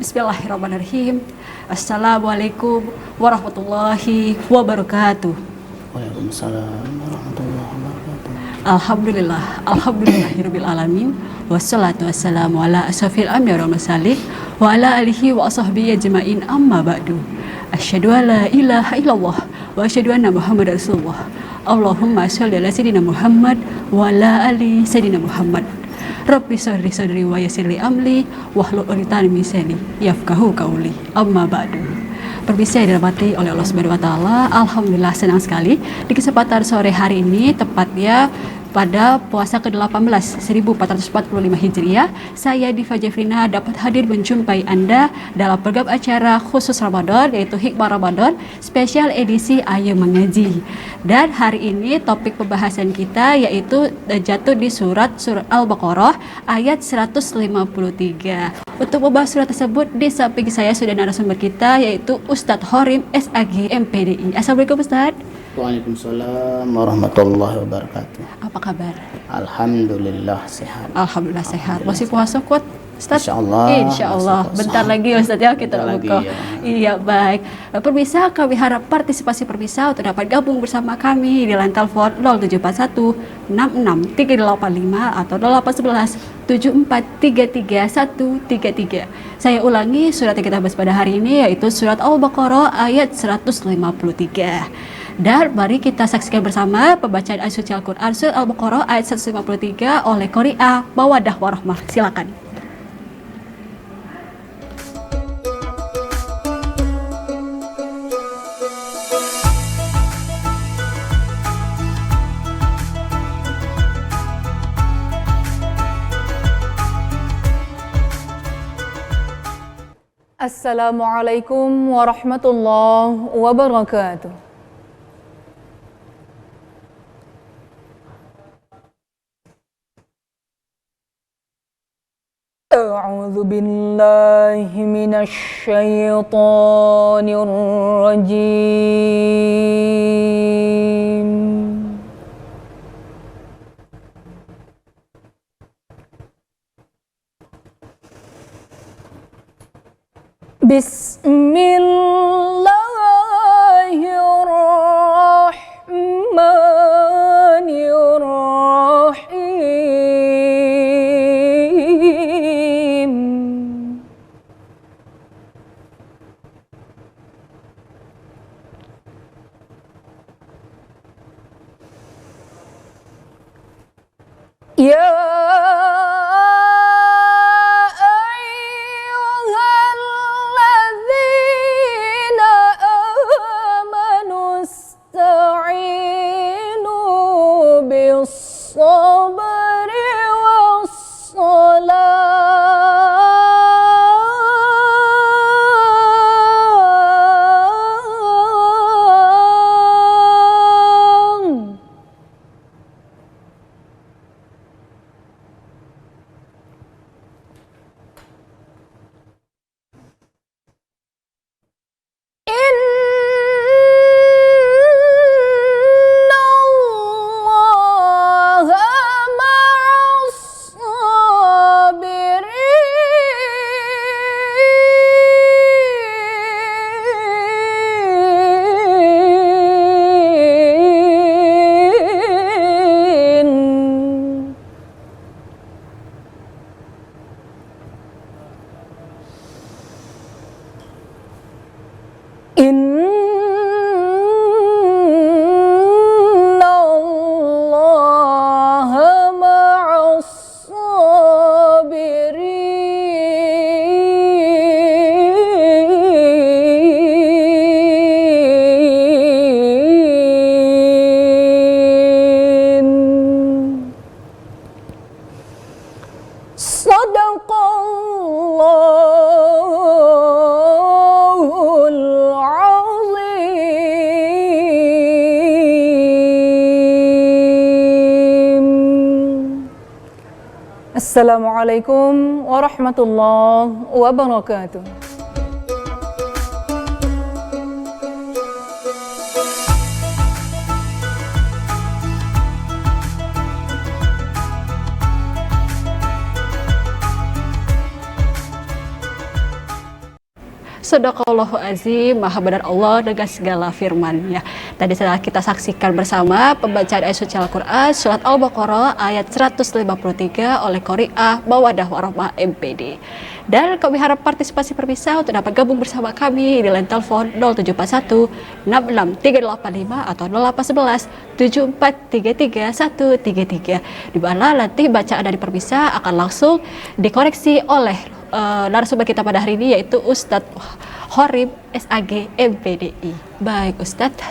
Bismillahirrahmanirrahim. Assalamualaikum warahmatullahi wabarakatuh. Waalaikumsalam warahmatullahi wabarakatuh. Alhamdulillahirabbil alamin. Wassalatu wassalamu ala asyrafil anbiya'i wal mursalin wa ala alihi wa sahbihi ajmain, amma ba'du. Asyhadu an la ilaha illallah wa asyhadu anna Muhammadar Rasulullah. Allahumma shalli ala sayyidina Muhammad wa ala ali sayyidina Muhammad. Rabbi shrah sadri wa yassir li amri wahlul 'uqdatam min lisani yafqahu qawli. Amma ba'du. Pemirsa yang dirahmati oleh Allah Subhanahu wa taala, alhamdulillah senang sekali di kesempatan sore hari ini, tepatnya pada puasa ke-18 1445 Hijriah, saya Diva Jeffrina dapat hadir menjumpai Anda dalam program acara khusus Ramadan, yaitu Hikmah Ramadan spesial edisi Ayo Mengaji. Dan hari ini topik pembahasan kita yaitu jatuh di surat Al-Baqarah ayat 153. Untuk membahas surat tersebut, di samping saya sudah narasumber kita yaitu Ustadz Horim SAG MPDI. Assalamualaikum Ustadz. Waalaikumsalam warahmatullahi wabarakatuh. Apa kabar? Alhamdulillah sehat. Alhamdulillah sehat. Masih puasa kuat, Ustaz? Insyaallah. Insyaallah. Bentar lagi Ustaz ya kita buka. Ya. Iya, baik. Pemirsa, kami harap partisipasi pemirsa untuk dapat gabung bersama kami di line telepon 0741 66 385 atau 0811 7433 133. Saya ulangi, surat yang kita bahas pada hari ini yaitu surat Al-Baqarah ayat 153. Dan mari kita saksikan bersama pembacaan ayat suci Al-Quran surat Al-Baqarah ayat 153 oleh Qari'ah Mawaddah Warahmah. Silakan. Assalamualaikum warahmatullahi wabarakatuh. A'udzu billahi minasy syaithanir rajim. Bismillahirrahmanirrahim. Ya Assalamualaikum warahmatullahi wabarakatuh. Sadaqallahu azim, maha benar Allah dengan segala firman-Nya. Tadi setelah kita saksikan bersama pembacaan ayat suci Al-Quran surat Al-Baqarah ayat 153 oleh Qori'ah Mawadah Warahmah MPD. Dan kami harap partisipasi pemirsa untuk dapat gabung bersama kami di line telepon 0741 66385 atau 0811 7433 133, di mana nanti bacaan dari pemirsa akan langsung dikoreksi oleh narasumber kita pada hari ini, yaitu Ustadz Horib SAG MPDI. Baik Ustadz,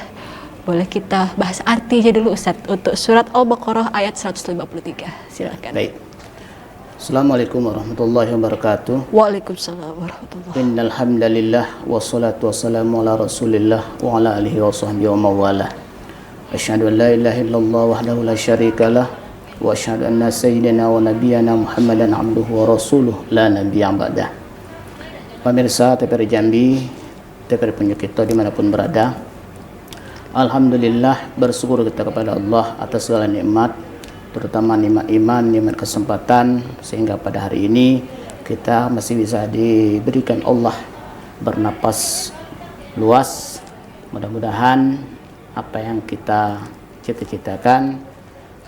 boleh kita bahas artinya dulu Ustadz untuk surat Al-Baqarah ayat 153. Silakan. Baik. Assalamualaikum warahmatullahi wabarakatuh. Waalaikumsalam warahmatullahi wabarakatuh. Innal hamdalillah wassalatu wassalamu ala Rasulillah wa ala alihi wa sahbihi wa mawalah. Asyhadu an la ilaha illallah wahdahu la syarikalah wa asyhadu anna sayyidina wa nabiyyana Muhammadan abduhu wa rasuluh la nabiyya ba'dah. Pemirsa TPRI Jambi, TPRI Punjuk kita dimanapun berada, alhamdulillah bersyukur kita kepada Allah atas segala nikmat, terutama nikmat iman, nikmat kesempatan, sehingga pada hari ini kita masih bisa diberikan Allah bernapas luas. Mudah-mudahan apa yang kita cita-citakan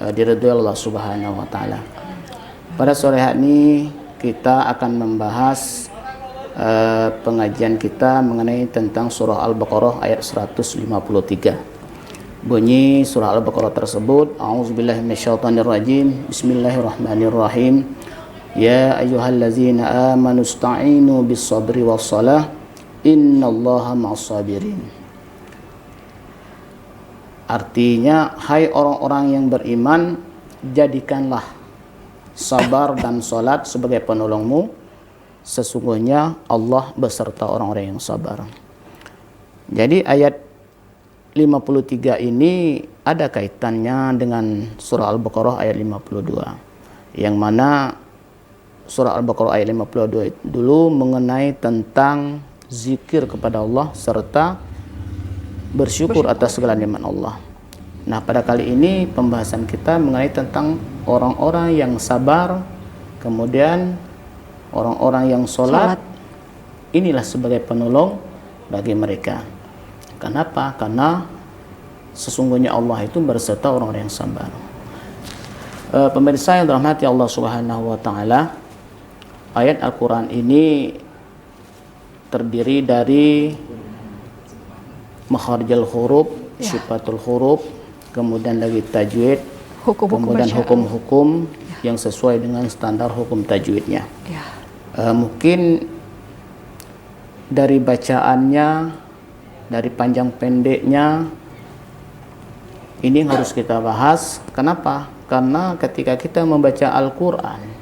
diridhoi Allah Subhanahu wa taala. Pada sore hari ini kita akan membahas pengajian kita mengenai tentang surah Al-Baqarah ayat 153. Bunyi surah Al-Baqarah tersebut, a'udzubillahi minasyaitonirrajim, bismillahirrahmanirrahim. Ya ayyuhallazina amanu ista'inu bis-sabri was-salah, innallaha ma'as-sabirin. Artinya, hai orang-orang yang beriman, jadikanlah sabar dan salat sebagai penolongmu. Sesungguhnya Allah beserta orang-orang yang sabar. Jadi ayat 53 ini ada kaitannya dengan surah Al-Baqarah ayat 52, yang mana surah Al-Baqarah ayat 52 dulu mengenai tentang zikir kepada Allah serta bersyukur atas segala nikmat Allah. Nah, pada kali ini pembahasan kita mengenai tentang orang-orang yang sabar, kemudian orang-orang yang sholat. Inilah sebagai penolong bagi mereka. Kenapa? Karena sesungguhnya Allah itu berserta orang-orang yang sabar. Pemirsa yang dirahmati Allah Subhanahu wa taala, ayat Al-Qur'an ini terdiri dari makharijul huruf, sifatul huruf, kemudian lagi tajwid, kemudian hukum-hukum yang sesuai dengan standar hukum tajwidnya. Mungkin dari bacaannya, dari panjang pendeknya, ini harus kita bahas. Kenapa? Karena ketika kita membaca Al-Quran,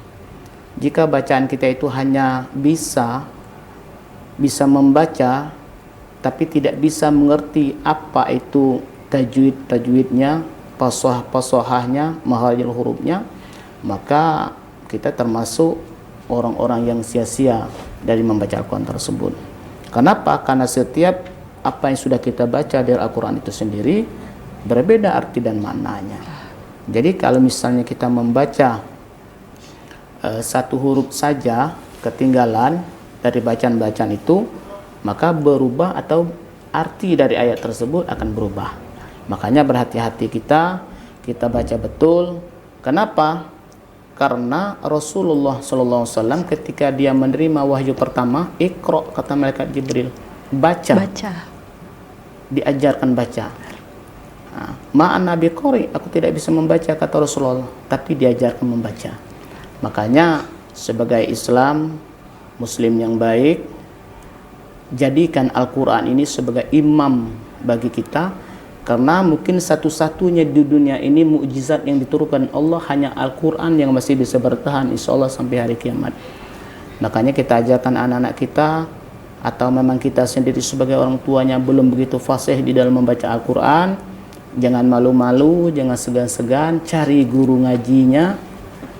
jika bacaan kita itu hanya bisa membaca, tapi tidak bisa mengerti apa itu tajwidnya, pasohahnya, maharijul hurufnya, maka kita termasuk orang-orang yang sia-sia dari membaca Al-Quran tersebut. Kenapa? Karena setiap apa yang sudah kita baca dari Al-Quran itu sendiri berbeda arti dan maknanya. Jadi kalau misalnya kita membaca satu huruf saja ketinggalan dari bacaan-bacaan itu, maka berubah atau arti dari ayat tersebut akan berubah. Makanya berhati-hati kita baca betul. Kenapa? Karena Rasulullah SAW ketika dia menerima wahyu pertama, Iqra, kata malaikat Jibril, baca. Diajarkan baca. Ma'ana biqari, aku tidak bisa membaca, kata Rasulullah, tapi diajarkan membaca. Makanya sebagai Islam, Muslim yang baik, jadikan Al-Quran ini sebagai imam bagi kita, karena mungkin satu-satunya di dunia ini mukjizat yang diturunkan Allah hanya Al-Quran yang masih bisa bertahan insya Allah sampai hari kiamat. Makanya kita ajarkan anak-anak kita, atau memang kita sendiri sebagai orang tuanya belum begitu fasih di dalam membaca Al-Quran, jangan malu-malu, jangan segan-segan, cari guru ngajinya.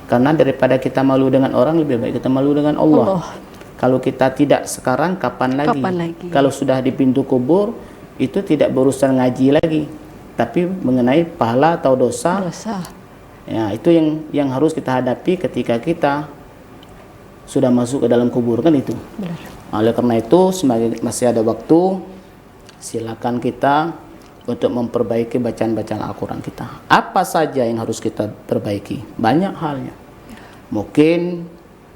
Karena daripada kita malu dengan orang, lebih baik kita malu dengan Allah. Kalau kita tidak sekarang, kapan lagi? Kalau sudah di pintu kubur, itu tidak berurusan ngaji lagi, tapi mengenai pahala atau dosa. Ya, itu yang harus kita hadapi ketika kita sudah masuk ke dalam kubur, kan itu. Benar. Oleh karena itu, masih ada waktu, silakan kita untuk memperbaiki bacaan-bacaan Al-Quran kita. Apa saja yang harus kita perbaiki? Banyak halnya. Mungkin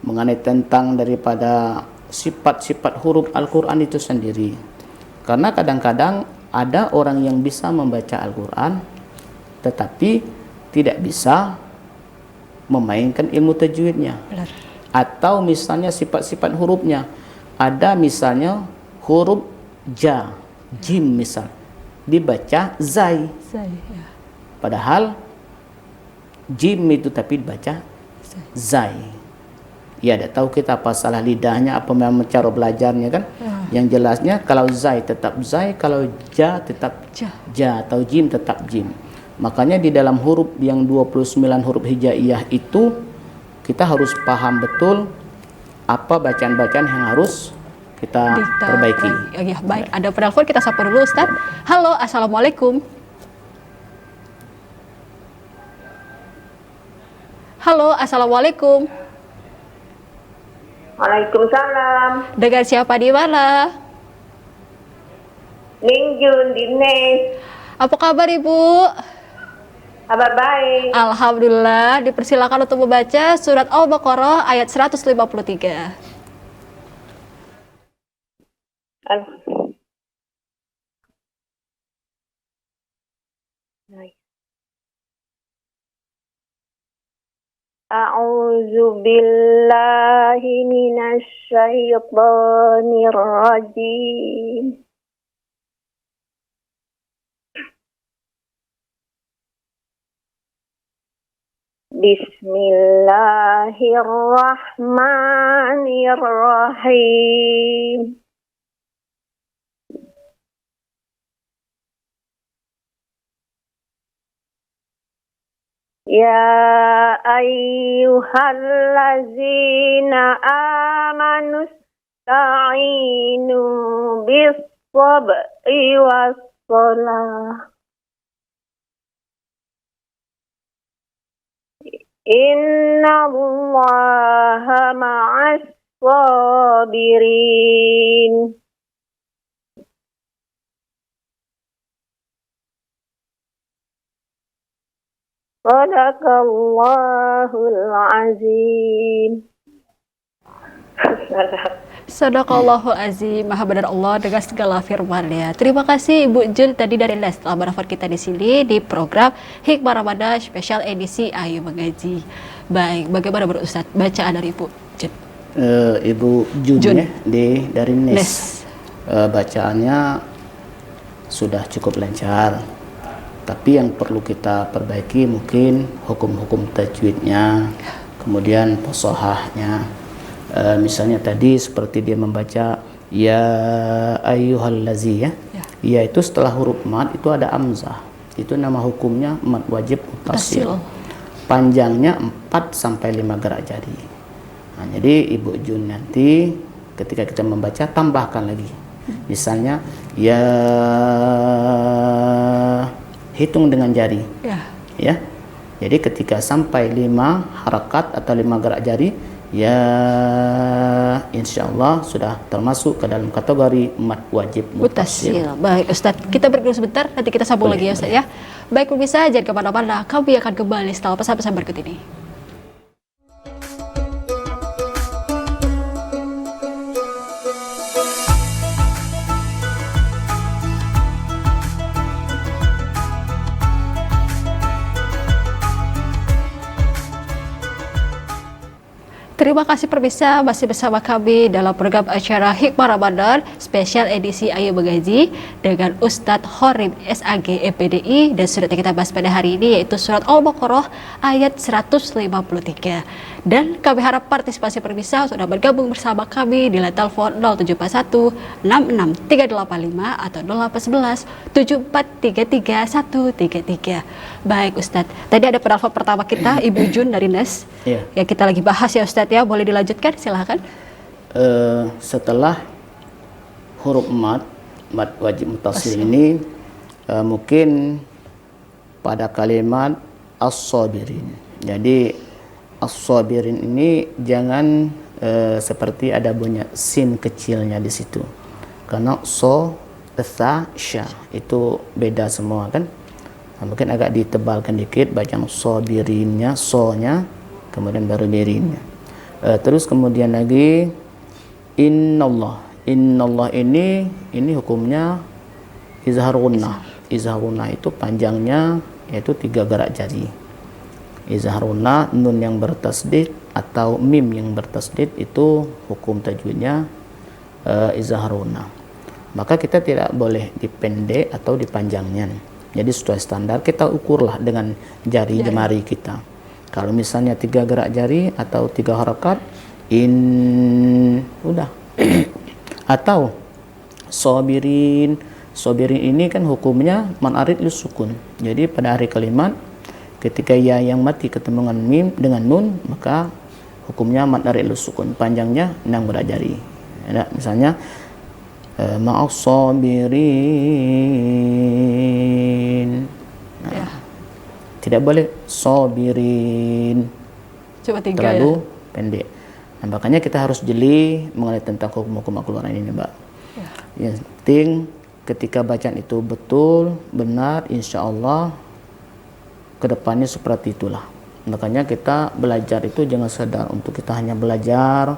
mengenai tentang daripada sifat-sifat huruf Al-Quran itu sendiri. Karena kadang-kadang ada orang yang bisa membaca Al-Quran tetapi tidak bisa memainkan ilmu tajwidnya. Benar. Atau misalnya sifat-sifat hurufnya, ada misalnya huruf ja, jim misal, dibaca zai, Saya. padahal jim itu tapi dibaca zai. Ya, tidak tahu kita apa salah lidahnya, apa memang cara belajarnya kan. Yang jelasnya kalau zai tetap zai, kalau ja tetap Ja. ja, atau jim tetap jim. Makanya di dalam huruf yang 29 huruf hijaiyah itu kita harus paham betul apa bacaan-bacaan yang harus kita perbaiki. Ya, baik. Ada penelpon, kita sapa dulu Ustaz. Halo, assalamualaikum. Halo, assalamualaikum. Waalaikumsalam. Dengan siapa di mana? Ningjun Dines. Apa kabar Ibu? Kabar baik. Alhamdulillah. Dipersilakan untuk membaca surat Al-Baqarah ayat 153. A'udzu billahi minasy syaithanir rajim. Bismillahirrahmanirrahim. Ya ayyuhallazina amanu sta'inu bis-sabri was-salah. Innallaha ma'as sabirin. Sadaqallahul azim. Sadaqallahul azim, maha benar Allah dengan segala firman-Nya. Terima kasih Ibu Jun tadi dari Les telah menelpon kita di sini di program Hikmah Ramadan spesial edisi Ayo Mengaji. Baik, bagaimana menurut Ustaz bacaan dari Ibu Jun? Ibu Jun, Jun. ya, dari NES. Nes. Bacaannya sudah cukup lancar, tapi yang perlu kita perbaiki mungkin hukum-hukum tajwidnya, kemudian posahahnya. Misalnya tadi seperti dia membaca ya ayyuhallazi, ya. Ya itu setelah huruf mad itu ada amzah. Itu nama hukumnya mad wajib mutasil. Panjangnya 4 sampai 5 gerak jari. Nah, jadi Ibu Jun nanti ketika kita membaca tambahkan lagi. Misalnya ya, hitung dengan jari. Ya. Jadi ketika sampai 5 harakat atau 5 gerak jari, ya insya Allah sudah termasuk ke dalam kategori mad wajib mutasil. Baik Ustadz, kita berhenti sebentar, nanti kita sambung lagi ya Ustadz ya. Baik pemirsa, jangan kemana-mana, kami akan kembali setelah pesan-pesan berikut ini. Terima kasih pemirsa, masih bersama kami dalam program acara Hikmah Ramadan spesial edisi Ayo Mengaji dengan Ustadz Horim SAG EPDI, dan surat yang kita bahas pada hari ini yaitu surat Al-Baqarah ayat 153. Dan kami harap partisipasi pemirsa sudah bergabung bersama kami di line telepon 0741 66385 atau 0811 7433 133. Baik Ustadz, tadi ada penelpon pertama kita Ibu Jun dari NES. Iya. Ya, kita lagi bahas ya Ustadz ya, boleh dilanjutkan silahkan. Setelah huruf mad wajib mutasil ini mungkin pada kalimat as-sabirin. Jadi as-sabirin ini jangan seperti ada bunyi sin kecilnya di situ. Karena so, tha, sya itu beda semua kan. Nah, mungkin agak ditebalkan dikit bacaan sobirinnya, so-nya, kemudian baru birinnya. Terus kemudian lagi innallah. Innallah ini hukumnya izhar gunnah. Izhar gunnah itu panjangnya yaitu 3 gerak jari. Izhar gunnah, nun yang bertasdid atau mim yang bertasdid itu hukum tajwidnya izhar gunnah. Maka kita tidak boleh dipendek atau dipanjangnya. Jadi sesuai standar kita ukurlah dengan jari jemari kita. Kalau misalnya 3 gerak jari atau 3 harakat, udah. Atau sobirin. Sobirin ini kan hukumnya man-arid sukun. Jadi pada hari kalimat ketika ya yang mati ketemu dengan mim dengan nun, maka hukumnya man-arid sukun. Panjangnya 6 gerak jari. Ya, misalnya ma'as sabirin. Nah, tidak boleh sobirin. Cuma 3 terlalu pendek. Nah, makanya kita harus jeli mengenai tentang hukum-hukum Al-Quran ini, Mbak. Yang penting ketika bacaan itu betul, benar, insya Allah kedepannya seperti itulah. Makanya kita belajar itu jangan sekedar untuk kita hanya belajar.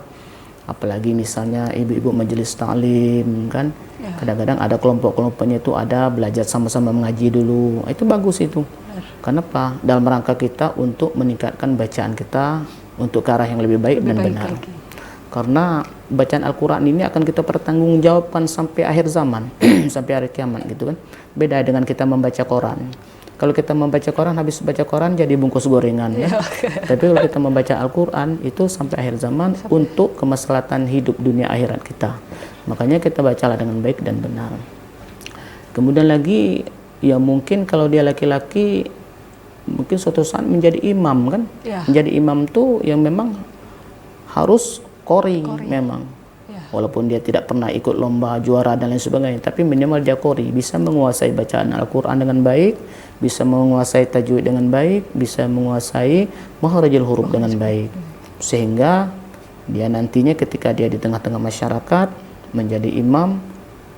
Apalagi misalnya ibu-ibu majelis taklim kan, kadang-kadang ada kelompok-kelompoknya itu ada belajar sama-sama mengaji dulu, itu bagus itu. Kenapa? Dalam rangka kita untuk meningkatkan bacaan kita untuk ke arah yang lebih baik dan benar. Lagi. Karena bacaan Al-Quran ini akan kita pertanggungjawabkan sampai akhir zaman, sampai hari kiamat gitu kan. Beda dengan kita membaca Quran. Kalau kita membaca Quran, habis baca Quran jadi bungkus gorengan ya. Tapi kalau kita membaca Al-Quran itu sampai akhir zaman untuk kemaslahatan hidup dunia akhirat kita. Makanya kita bacalah dengan baik dan benar. Kemudian lagi ya mungkin kalau dia laki-laki mungkin suatu saat menjadi imam kan. Menjadi imam tuh yang memang harus qori. Memang. Walaupun dia tidak pernah ikut lomba juara dan lain sebagainya, tapi minimal dia qori, bisa menguasai bacaan Al-Quran dengan baik, bisa menguasai tajwid dengan baik, bisa menguasai makharijul huruf dengan baik, sehingga dia nantinya ketika dia di tengah-tengah masyarakat menjadi imam,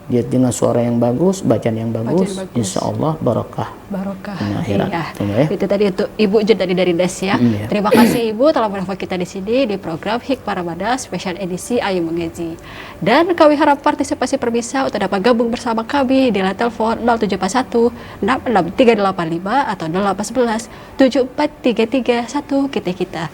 dia dengan suara yang bagus, bacaan yang bagus, insya Allah barokah. Iya. Itu tadi untuk Ibu Jun tadi dari DES ya. Terima kasih Ibu telah bersama kita di sini di program Hikmah Ramadan spesial edisi Ayu Mengaji. Dan kami harap partisipasi pemirsa untuk dapat gabung bersama kami di line telepon 0741 66385 atau 0811 7433 kita.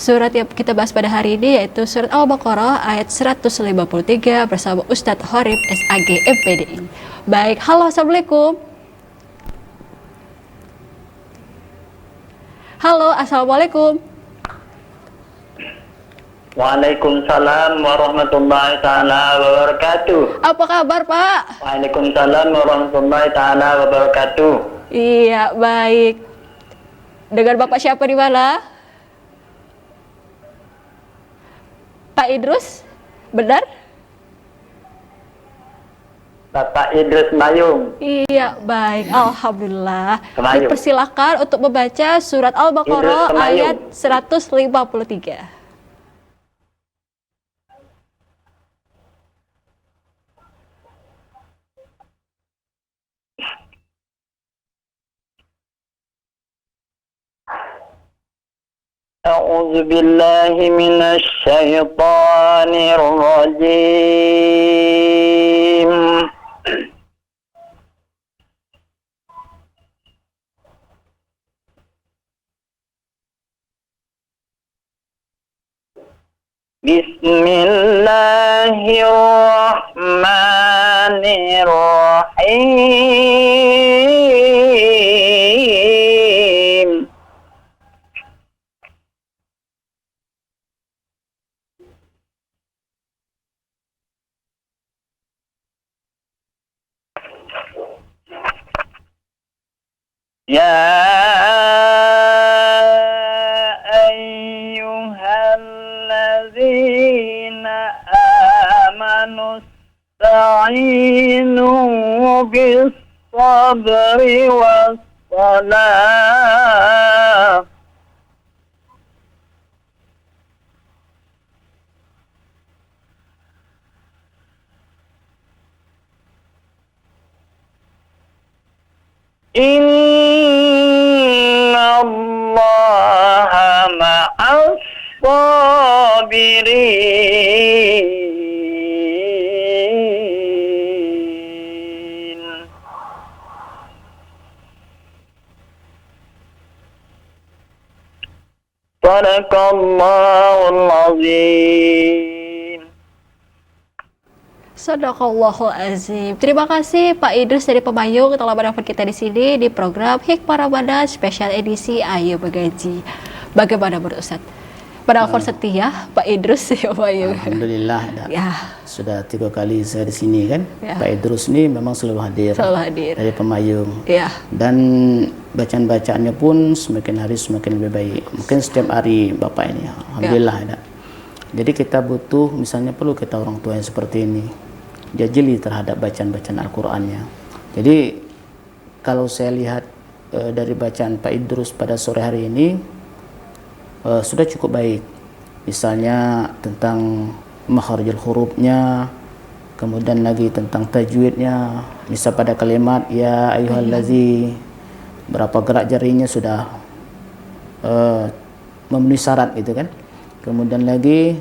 Surat yang kita bahas pada hari ini yaitu surat Al-Baqarah ayat 153 bersama Ustadz Horib SAG MPDI. Baik, halo, assalamualaikum. Halo, assalamualaikum. Waalaikumsalam warahmatullahi ta'ala wabarakatuh. Apa kabar Pak? Waalaikumsalam warahmatullahi ta'ala wabarakatuh. Iya, baik. Dengan Bapak siapa di mana? Pak Idrus, benar? Bapak Idrus Mayung. Iya, baik. Alhamdulillah. Kemayung. Dipersilakan untuk membaca surat Al-Baqarah ayat 153. A'udzu billahi minasy syaithanir rajim. Bismillahirrahmanirrahim. Ya ayyuhalladzina amanu ista'inu bis-sabri was-salah. Inna Allah ma'as sabirin. Sadaqallahul azim. Sadaqallahul azim. Terima kasih Pak Idrus dari Pemayu telah mendapat kita di sini di program Hikmah Ramadan spesial edisi Ayo Mengaji. Bagaimana menurut Ustaz? Penelpon setia Pak Idrus di Pemayu. Alhamdulillah Ya, sudah 3 kali saya di sini kan. Ya. Pak Idrus ini memang selalu hadir selalu hadir. dari Pemayung. Ya, Dan bacaan-bacaannya pun semakin hari semakin lebih baik. Mungkin setiap hari Bapak ini, alhamdulillah ada. Jadi kita butuh, misalnya perlu kita orang tua yang seperti ini, dia jeli terhadap bacaan-bacaan Al-Qur'annya. Jadi kalau saya lihat dari bacaan Pak Idrus pada sore hari ini sudah cukup baik. Misalnya tentang makharijul hurufnya, kemudian lagi tentang tajwidnya. Misal pada kalimat ya ayyuhallazi, berapa gerak jarinya sudah memenuhi syarat gitu kan. Kemudian lagi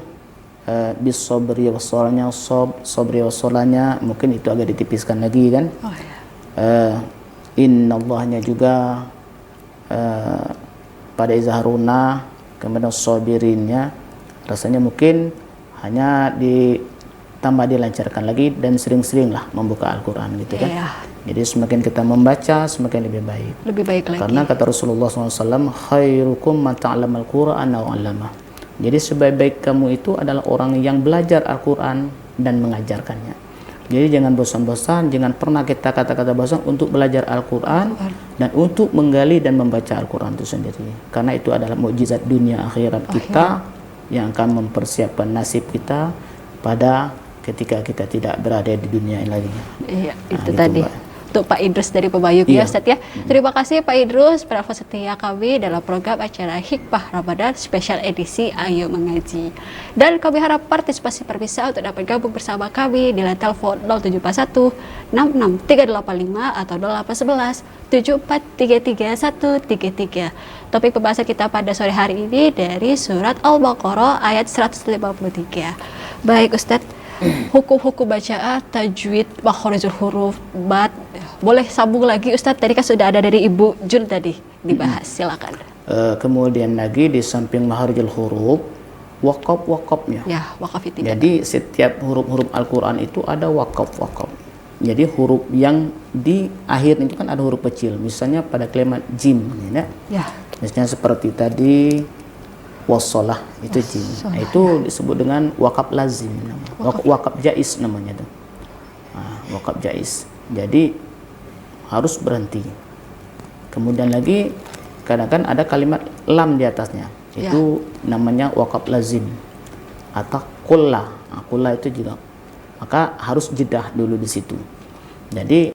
bis sabri wasolanya, sabri wasolanya mungkin itu agak ditipiskan lagi kan. oh ya. Innallahnya juga pada izharuna, kemudian sabirinnya rasanya mungkin hanya ditambah dilancarkan lagi dan sering-sering lah membuka Al-Quran gitu kan. Iya. Jadi semakin kita membaca semakin lebih baik. Lebih baik lagi. Karena kata Rasulullah SAW, khairukum man ta'allamal Qur'an wa 'allamah. Jadi sebaik-baik kamu itu adalah orang yang belajar Al-Quran dan mengajarkannya. Jadi jangan bosan-bosan, jangan pernah kita kata-kata bosan untuk belajar Al-Quran dan untuk menggali dan membaca Al-Quran itu sendiri. Karena itu adalah mukjizat dunia akhirat kita yang akan mempersiapkan nasib kita pada ketika kita tidak berada di dunia ini lagi. Iya, itu gitu, tadi. Mbak. Untuk Pak Idrus dari Pemayu ya Iya. Ustaz ya. Terima kasih Pak Idrus penelpon setia kami dalam program acara Hikmah Ramadan spesial edisi Ayo Mengaji. Dan kami harap partisipasi pemirsa untuk dapat gabung bersama kami di line telepon 0741 66385 atau 0811 7433 133. Topik pembahasan kita pada sore hari ini dari surat Al-Baqarah ayat 153. Baik Ustadz, hukum-hukum bacaan, tajwid, makharijul huruf, mat. Boleh sambung lagi Ustadz, tadi kan sudah ada dari Ibu Jun tadi dibahas, silakan. Kemudian lagi di samping makharijul huruf, wakaf-wakafnya. Ya, wakaf itu. Jadi setiap huruf-huruf Al-Quran itu ada wakaf-wakaf. Jadi huruf yang di akhir itu kan ada huruf kecil. Misalnya pada kalimat jim, ya. Ya. Misalnya seperti tadi wassalah itu jim. Nah, itu disebut dengan wakaf lazim, wakaf jaiz namanya tuh. Nah, wakaf jaiz. Jadi harus berhenti. Kemudian lagi kadang-kadang ada kalimat lam di atasnya. Itu namanya wakaf lazim atau kullah. Nah, kullah itu juga. Maka harus jedah dulu di situ. Jadi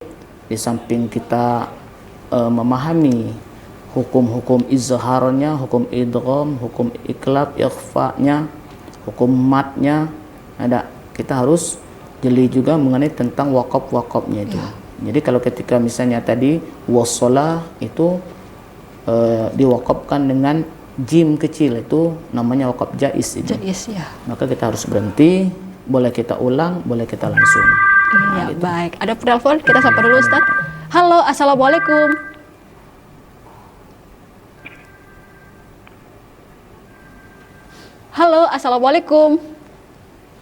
di samping kita memahami hukum-hukum izharnya, hukum idgham, hukum iklab, ikhfa-nya, hukum matnya, ada kita harus jeli juga mengenai tentang wakaf-wakafnya itu. Jadi kalau ketika misalnya tadi wassalah itu diwakafkan dengan jim kecil, itu namanya wakaf jaiz itu. Jaiz ya. Maka kita harus berhenti, boleh kita ulang, boleh kita langsung. Iya, baik. Ada penelpon, kita sapa dulu Ustaz. Halo, assalamualaikum. Halo, assalamualaikum.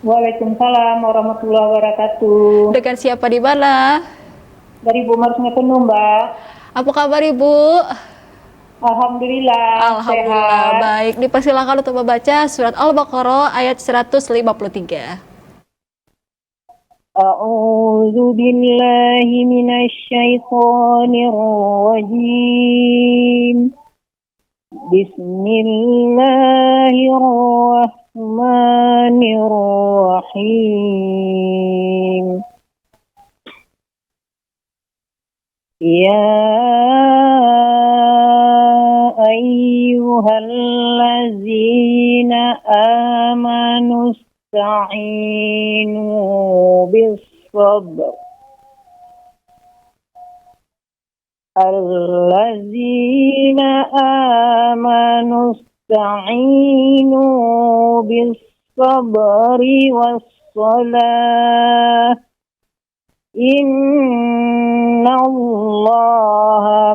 Waalaikumsalam warahmatullahi wabarakatuh. Dengan siapa di mana? Dari Bu Marsnya Penuh, Mbak. Apa kabar Ibu? Alhamdulillah. Alhamdulillah, Sehat. baik. Dipersilakan untuk membaca surat Al-Baqarah ayat 153. A'udzu billahi minasy syaithanir rajim. Bismillahirrahmanirrahim. Ya ayyuhallazina amanu ista'inu bis sabr. allazina amanu ista'inu bis sabri was salah innallaha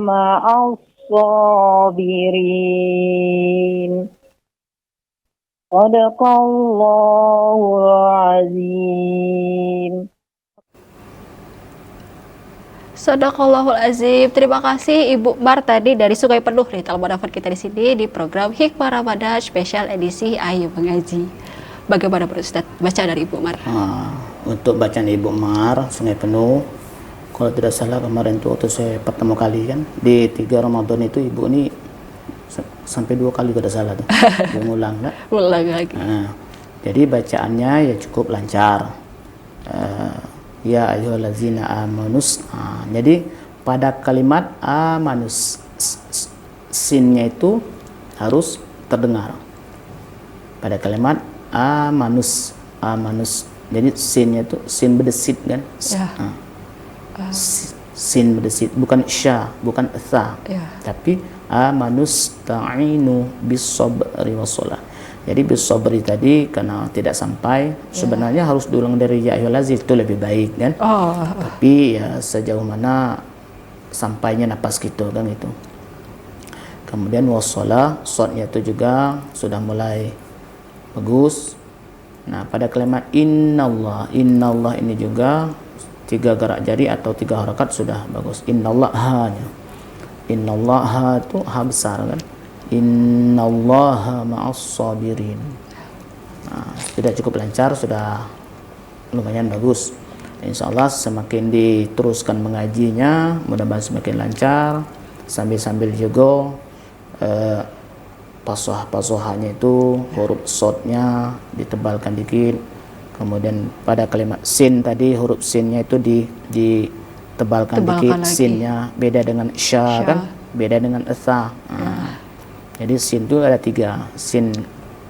ma'as sabirin. Sadaqallahul azim. Sadaqallahul azim. Terima kasih Ibu Mar tadi dari Sungai Penuh nih telah mendapat kita di sini di program Hikmah Ramadan spesial edisi Ayo Mengaji. Bagaimana Pak Ustadz baca dari Ibu Mar? Untuk bacaan Ibu Mar Sungai Penuh, kalau tidak salah kemarin tuh waktu saya pertama kali kan di 3 Ramadan itu Ibu ini sampai 2 kali kalau tidak salah tuh dia ngulang kan? Ulang lagi. Jadi bacaannya ya cukup lancar. Ya ayyuhallazina amanus. Jadi pada kalimat amanus sinnya itu harus terdengar. Pada kalimat amanus. Jadi sinnya itu sin berdesit kan? Ya. Sin berdesit, bukan sya, bukan tha. Ya. Tapi amanus ta'inu bis sabri wassalah. Jadi bis sabri tadi karena tidak sampai, sebenarnya harus diulang dari ya ayyuhallazina itu lebih baik kan? Tapi ya sejauh mana sampainya napas gitu kan itu. Kemudian wassalah, shotnya itu juga sudah mulai bagus. Nah, pada kalimat innallah ini juga 3 gerak jari atau 3 harakat sudah bagus. Innallah ha-nya. Innallah ha itu ha besar kan? Innallaha ma'as sabirin. Sudah cukup lancar, sudah lumayan bagus. Insyaallah semakin diteruskan mengajinya, mudah-mudahan semakin lancar. Sambil-sambil juga pasohanya itu huruf shotnya ditebalkan dikit. Kemudian pada kalimat sin tadi huruf sinnya itu ditebalkan dikit lagi. Sinnya beda dengan sya kan, beda dengan tha. Jadi sin itu ada 3, sin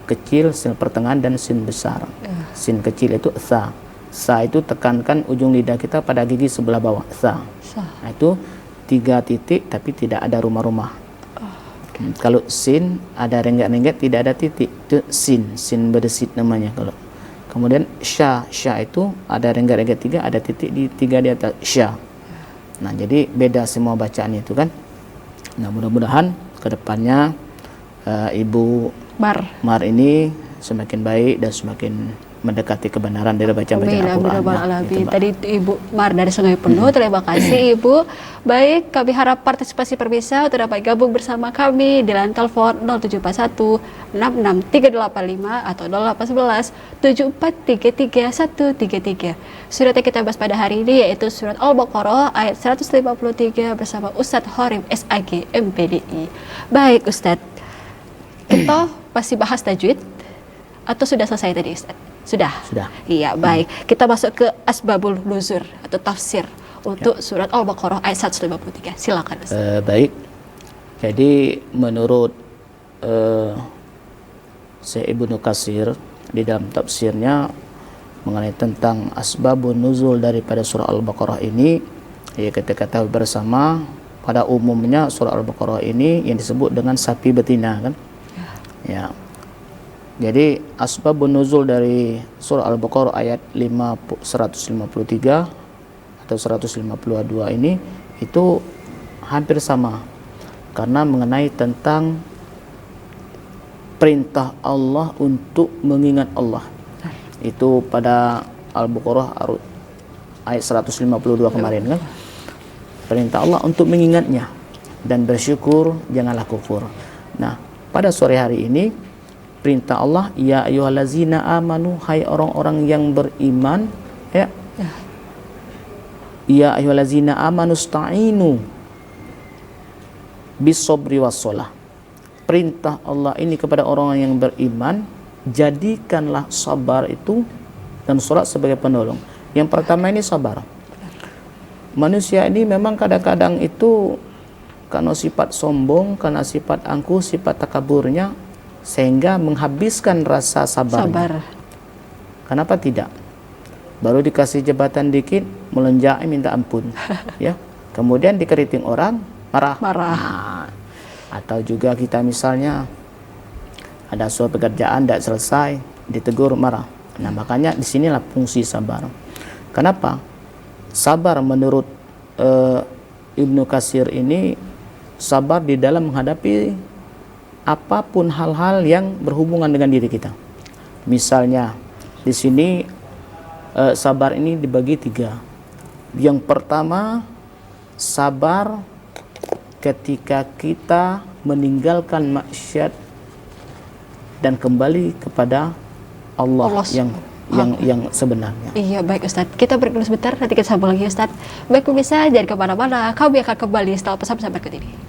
kecil, sin pertengahan, dan sin besar. Sin kecil itu tha. Tha itu tekankan ujung lidah kita pada gigi sebelah bawah. Tha. Nah, itu 3 titik tapi tidak ada rumah-rumah. Kalau sin ada renggat-renggat tidak ada titik, itu sin berdesit namanya. Kalau kemudian sya itu ada renggat-renggat 3, ada titik di 3 di atas sya. Nah, jadi beda semua bacaan itu kan. Nah, mudah-mudahan kedepannya Ibu Mar ini semakin baik dan semakin mendekati kebenaran dari bacaan Al-Quran. Tadi Ibu Mar dari Sungai Penuh, terima kasih Ibu. Baik, kami harap partisipasi pemirsa untuk dapat gabung bersama kami di line telepon 0741 66385 atau 0811 7433 133. Surat yang kita bahas pada hari ini yaitu surat Al-Baqarah ayat 153 bersama Ustadz Horim SAG MPDI. Baik Ustadz, kita masih bahas tajwid atau sudah selesai tadi Ustadz? Sudah. Iya, baik. Kita masuk ke asbabul nuzul atau tafsir untuk surat Al-Baqarah ayat 153. Silakan Ustadz. Baik. Jadi menurut Syekh Ibnu Katsir di dalam tafsirnya mengenai tentang asbabun nuzul daripada surah Al-Baqarah ini, ya kita ketahui bersama pada umumnya surah Al-Baqarah ini yang disebut dengan sapi betina kan? Ya. Jadi asbabun nuzul dari surah Al-Baqarah ayat 153 atau 152 ini itu hampir sama karena mengenai tentang perintah Allah untuk mengingat Allah. Itu pada Al-Baqarah ayat 152 kemarin kan. Perintah Allah untuk mengingatnya dan bersyukur, janganlah kufur. Nah, pada sore hari ini perintah Allah, ya ayyuhallazina amanu, hai orang-orang yang beriman, ya. Ya ayyuhallazina amanu sta'inu bis sabri was shalah. Perintah Allah ini kepada orang yang beriman, jadikanlah sabar itu dan salat sebagai penolong. Yang pertama ini sabar. Manusia ini memang kadang-kadang itu karena sifat sombong, karena sifat angkuh, sifat takaburnya, sehingga menghabiskan rasa sabarnya. Kenapa tidak? Baru dikasih jabatan dikit, melonjak minta ampun. Ya. Kemudian dikeriting orang, marah. Marah. Nah, atau juga kita misalnya ada suatu pekerjaan tidak selesai, ditegur, marah. Nah, makanya disinilah fungsi sabar. Kenapa? Sabar menurut Ibnu Katsir ini, sabar di dalam menghadapi apapun hal-hal yang berhubungan dengan diri kita. Misalnya di sini sabar ini dibagi 3. Yang pertama, sabar ketika kita meninggalkan maksiat dan kembali kepada Allah yang sebenarnya. Iya, baik Ustadz. Kita break dulu sebentar, nanti kita sambung lagi Ustadz. Baik pemirsa, jangan kemana-mana. Kami akan kembali setelah pesan-pesan berikut ini.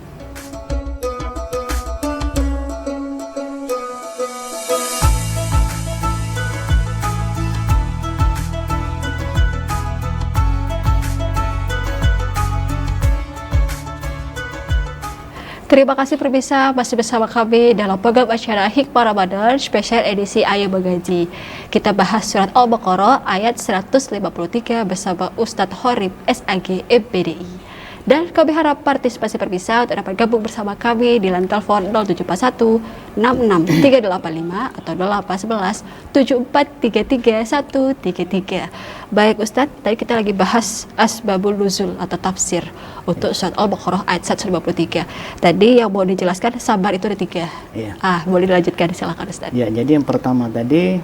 Terima kasih pemirsa, masih bersama kami dalam program acara Hikmah Ramadan spesial edisi Ayo Mengaji. Kita bahas surat Al-Baqarah ayat 153 bersama Ustadz Horib SAG MPDI. Dan kami harap partisipasi pemirsa untuk dapat gabung bersama kami di line telepon 0741 66385 atau 0811 7433 133. Baik Ustadz, tadi kita lagi bahas asbabul nuzul atau tafsir untuk surat Al-Baqarah ayat 153. Tadi yang mau dijelaskan sabar itu ada 3. Iya. Boleh dilanjutkan, silakan Ustadz. Ya, jadi yang pertama tadi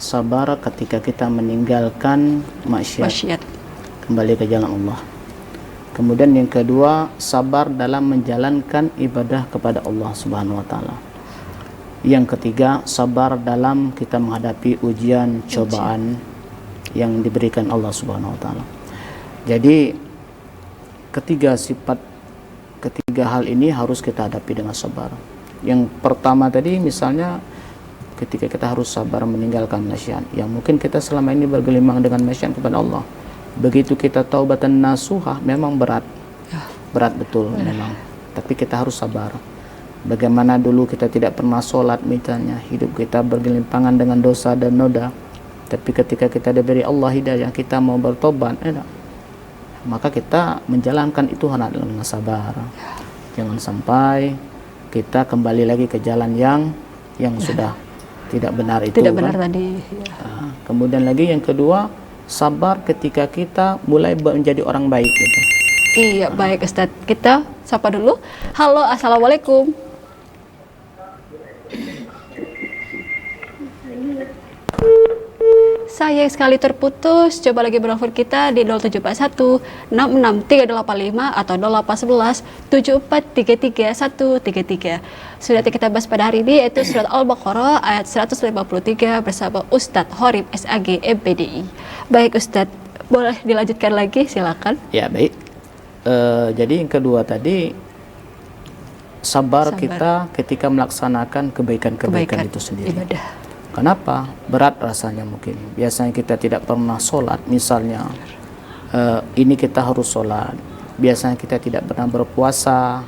sabar ketika kita meninggalkan maksiat, kembali ke jalan Allah. Kemudian yang kedua, sabar dalam menjalankan ibadah kepada Allah Subhanahu wa taala. Yang ketiga, sabar dalam kita menghadapi ujian, cobaan yang diberikan Allah Subhanahu wa taala. Jadi ketiga hal ini harus kita hadapi dengan sabar. Yang pertama tadi misalnya ketika kita harus sabar meninggalkan maksiat, yang mungkin kita selama ini bergelimang dengan maksiat kepada Allah. Begitu kita taubatan nasuhah, memang berat betul memang, tapi kita harus sabar. Bagaimana dulu kita tidak pernah sholat misalnya, hidup kita bergelimpangan dengan dosa dan noda, tapi ketika kita diberi Allah hidayah, kita mau bertobat, maka kita menjalankan itu dengan sabar. Jangan sampai kita kembali lagi ke jalan yang sudah tidak benar itu. Tidak benar tadi. Kemudian lagi yang kedua, sabar ketika kita mulai menjadi orang baik gitu. Iya, baik Ustadz. Kita sapa dulu. Halo, assalamualaikum. Sayang sekali terputus. Coba lagi menelpon kita di 0741 66385 atau 0811 7433 133. Sudah kita bahas pada hari ini yaitu surat Al-Baqarah ayat 153 bersama Ustadz Horib SAG MPDI. Baik Ustadz, boleh dilanjutkan lagi, silakan. Ya, baik. Jadi yang kedua tadi sabar kita ketika melaksanakan kebaikan itu sendiri. Ibadah. Kenapa? Berat rasanya mungkin. Biasanya kita tidak pernah sholat, misalnya ini kita harus sholat. Biasanya kita tidak pernah berpuasa,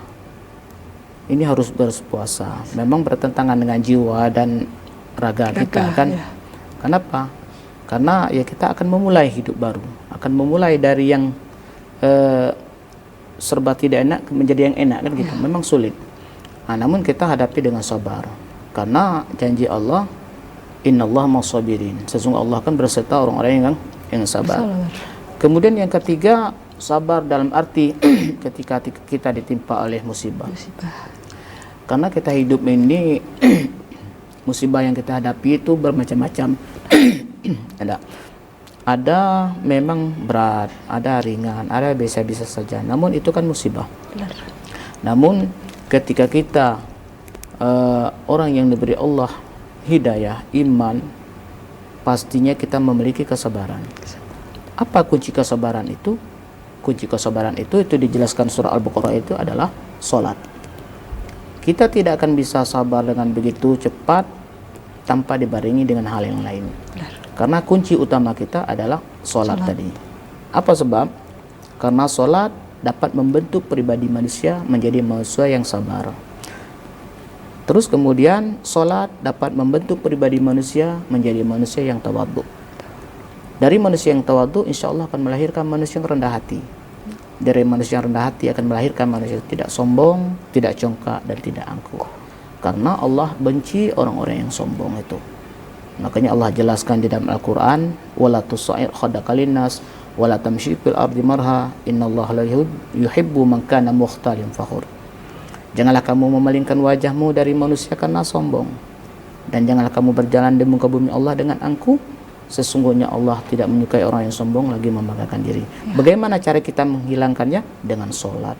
ini harus berpuasa. Memang bertentangan dengan jiwa dan raga kita kan. Ya. Kenapa? Karena ya kita akan memulai hidup baru, akan memulai dari yang serba tidak enak menjadi yang enak kan gitu. Memang sulit. Namun kita hadapi dengan sabar. Karena janji Allah, Innallaha ma'as-sabirin. Sesungguhnya Allah kan berserta orang-orang yang sabar. Kemudian yang ketiga, sabar dalam arti ketika kita ditimpa oleh musibah. Karena kita hidup ini musibah yang kita hadapi itu bermacam-macam. Ada memang berat, ada ringan, ada biasa-biasa saja. Namun itu kan musibah. Benar. Namun ketika kita orang yang diberi Allah hidayah, iman, pastinya kita memiliki kesabaran. Apa kunci kesabaran itu? Kunci kesabaran itu dijelaskan surah Al-Baqarah itu adalah salat. Kita tidak akan bisa sabar dengan begitu cepat tanpa dibarengi dengan hal yang lain. Benar. Karena kunci utama kita adalah salat tadi. Apa sebab? Karena salat dapat membentuk pribadi manusia menjadi manusia yang sabar. Terus kemudian salat dapat membentuk pribadi manusia menjadi manusia yang tawadhu. Dari manusia yang tawadhu, insya Allah akan melahirkan manusia yang rendah hati. dari manusia yang rendah hati akan melahirkan manusia tidak sombong, tidak congkak, dan tidak angkuh. Karena Allah benci orang-orang yang sombong itu. Makanya Allah jelaskan di dalam Al-Quran, wala tusa'ir khadaka linnas wala tamshi fil ardi marha innallaha la yuhibbu man kana mukhtalin fakhur. Janganlah kamu memalingkan wajahmu dari manusia karena sombong, dan janganlah kamu berjalan di muka bumi Allah dengan angkuh. Sesungguhnya Allah tidak menyukai orang yang sombong lagi membanggakan diri. Bagaimana cara kita menghilangkannya? Dengan sholat.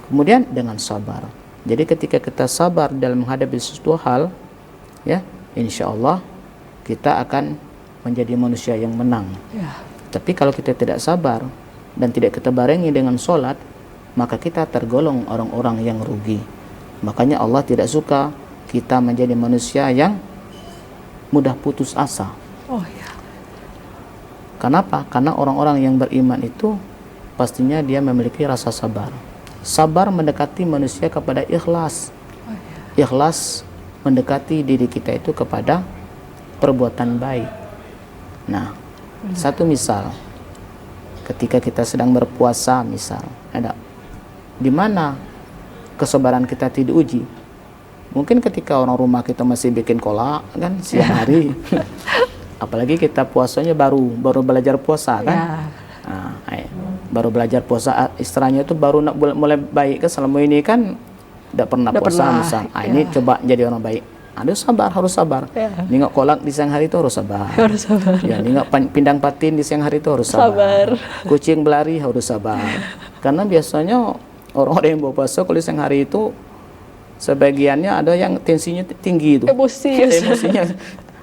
Kemudian dengan sabar. Jadi ketika kita sabar dalam menghadapi sesuatu hal, ya, insya Allah kita akan menjadi manusia yang menang. Tapi kalau kita tidak sabar dan tidak kita barengi dengan sholat, maka kita tergolong orang-orang yang rugi. Makanya Allah tidak suka kita menjadi manusia yang mudah putus asa. Kenapa? Karena orang-orang yang beriman itu pastinya dia memiliki rasa sabar. Sabar mendekati manusia kepada ikhlas. Ikhlas mendekati diri kita itu kepada perbuatan baik. Nah, satu misal, ketika kita sedang berpuasa, misal, ada di mana kesabaran kita tidak diuji. Mungkin ketika orang rumah kita masih bikin kolak kan siang hari. Apalagi kita puasanya baru belajar puasa kan. Baru belajar puasa, istilahnya itu baru nak mulai baik kan, selama ini kan tidak pernah puasa misal. Ini coba jadi orang baik. Harus sabar. Nengok kolak di siang hari itu harus sabar. Ya, nengok pindang patin di siang hari itu harus sabar. Kucing berlari harus sabar. Karena biasanya orang-orang yang berpuasa kalau di siang hari itu sebagiannya ada yang tensinya tinggi itu. Emosinya.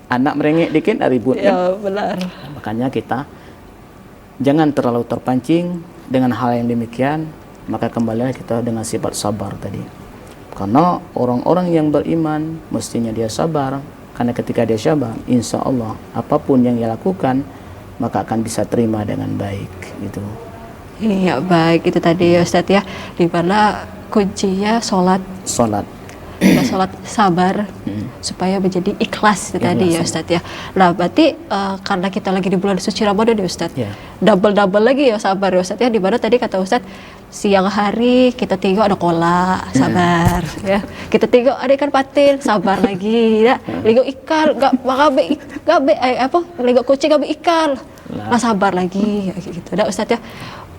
Anak merengek dikit ribut kan? Benar. Makanya kita jangan terlalu terpancing dengan hal yang demikian. Maka kembalilah kita dengan sifat sabar tadi. Karena orang-orang yang beriman mestinya dia sabar. Karena ketika dia sabar, insya Allah apapun yang dia lakukan maka akan bisa terima dengan baik gitu. Iya, baik, itu tadi ya Ustadz ya, di mana kuncinya sholat. Kita sholat sabar supaya menjadi ikhlas itu tadi ya Ustadz ya. Nah berarti karena kita lagi di bulan suci Ramadan ya Ustadz, double lagi ya sabar ya Ustadz ya. Di mana tadi kata Ustadz, siang hari kita tengok ada kolak, sabar ya. Kita tengok ada ikan patin, sabar lagi ya. Tengok ikan, tengok kucing gabe ikan, nah sabar lagi ya, gitu. Nah Ustadz ya,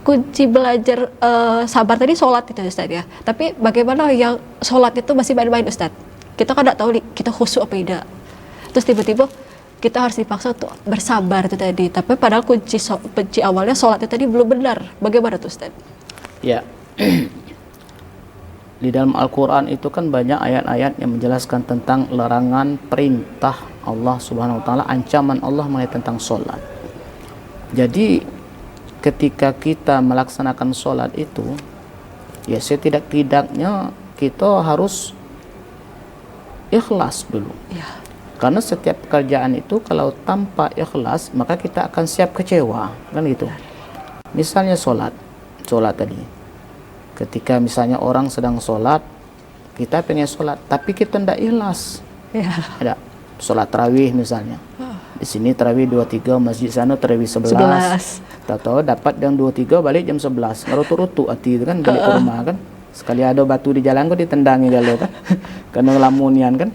kunci belajar sabar tadi sholat itu Ustaz ya. Tapi bagaimana yang sholat itu masih main-main Ustaz? Kita kan tidak tahu nih, kita khusyuk apa tidak. Terus tiba-tiba kita harus dipaksa untuk bersabar itu tadi. Tapi padahal kunci awalnya sholat itu tadi belum benar. Bagaimana tuh Ustaz? Ya, di dalam Al-Quran itu kan banyak ayat-ayat yang menjelaskan tentang larangan, perintah Allah Subhanahu Wa Taala, ancaman Allah mengenai tentang sholat. Jadi ketika kita melaksanakan sholat itu, ya setidak-tidaknya kita harus ikhlas dulu. Karena setiap pekerjaan itu kalau tanpa ikhlas maka kita akan siap kecewa, kan gitu. Misalnya sholat tadi, ketika misalnya orang sedang sholat, kita pengen sholat tapi kita tidak ikhlas. Ada sholat tarawih misalnya, di sini tarawih 23, masjid sana tarawih 11. Tahu dapat yang 23 balik jam 11. Ngerutu-rutu hati itu kan, balik ke rumah kan. Sekali ada batu di jalan kok ditendangi galau kan. Karena lamunian kan.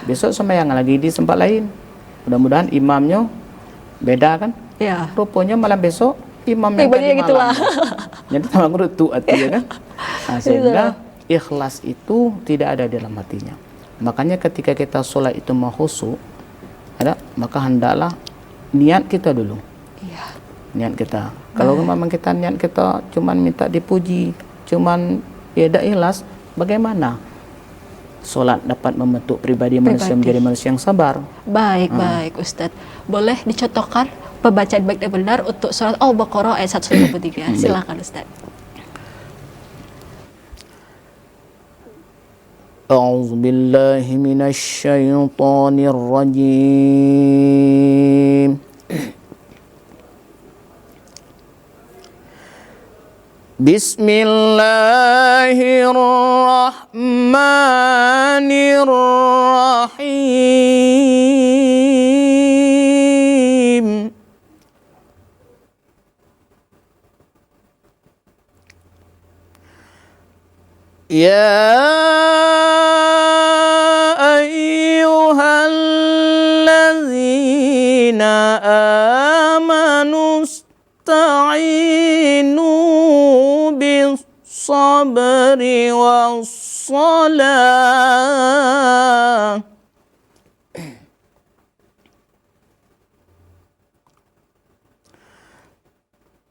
Besok sembahyang lagi di tempat lain. Mudah-mudahan imamnya beda kan. Rupanya malam besok imamnya gitu lah. Jadi tambah ngerutu hati ya kan. Nah, sehingga ikhlas itu tidak ada di dalam hatinya. Makanya ketika kita sholat itu mau khusyuk, maka hendaklah niat kita dulu. Niat kita. Kalau memang kita niat kita cuman minta dipuji, cuman tidak ikhlas, bagaimana sholat dapat membentuk pribadi manusia menjadi manusia yang sabar? Baik Ustadz. Boleh dicontohkan pembacaan baik dan benar untuk surat Al-Baqarah ayat 123. Silakan Ustadz. A'udzu billahi minasy syaithanir rajim. Bismillahirrahmanirrahim. يا أيها الذين آمنوا استعينوا بالصبر والصلاة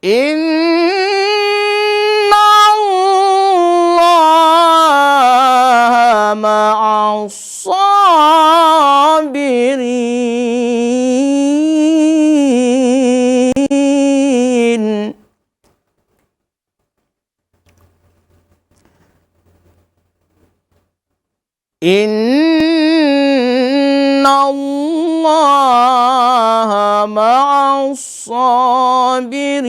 إن الله مع الصابرين إن الله مع الصابرين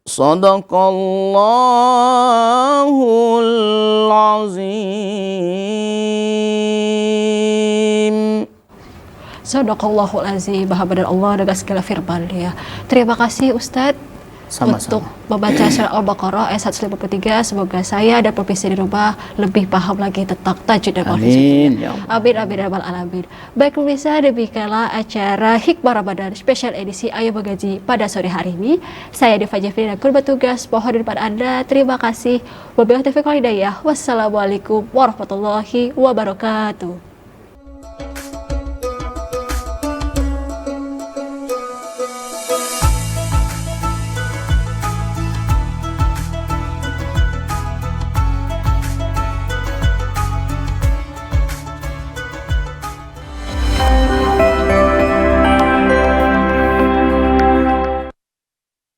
صدق الله العظيم. Sadaqallahul azim, Maha benar Allah dengan segala firman Dia. Terima kasih Ustadz untuk membaca surah Al-Baqarah ayat 153. Semoga saya dan pemirsa di rumah lebih paham lagi tentang tajwid dan Amin. Ya Allah. Amin amin ya rabbal alamin. Baik pemirsa, demikianlah acara Hikmah Ramadan spesial edisi Ayo Mengaji pada sore hari ini. Saya Diva Jeffrey dan kru bertugas mohon daripada Anda. Terima kasih. Wabillahi taufiq wal hidayah. Wassalamualaikum warahmatullahi wabarakatuh.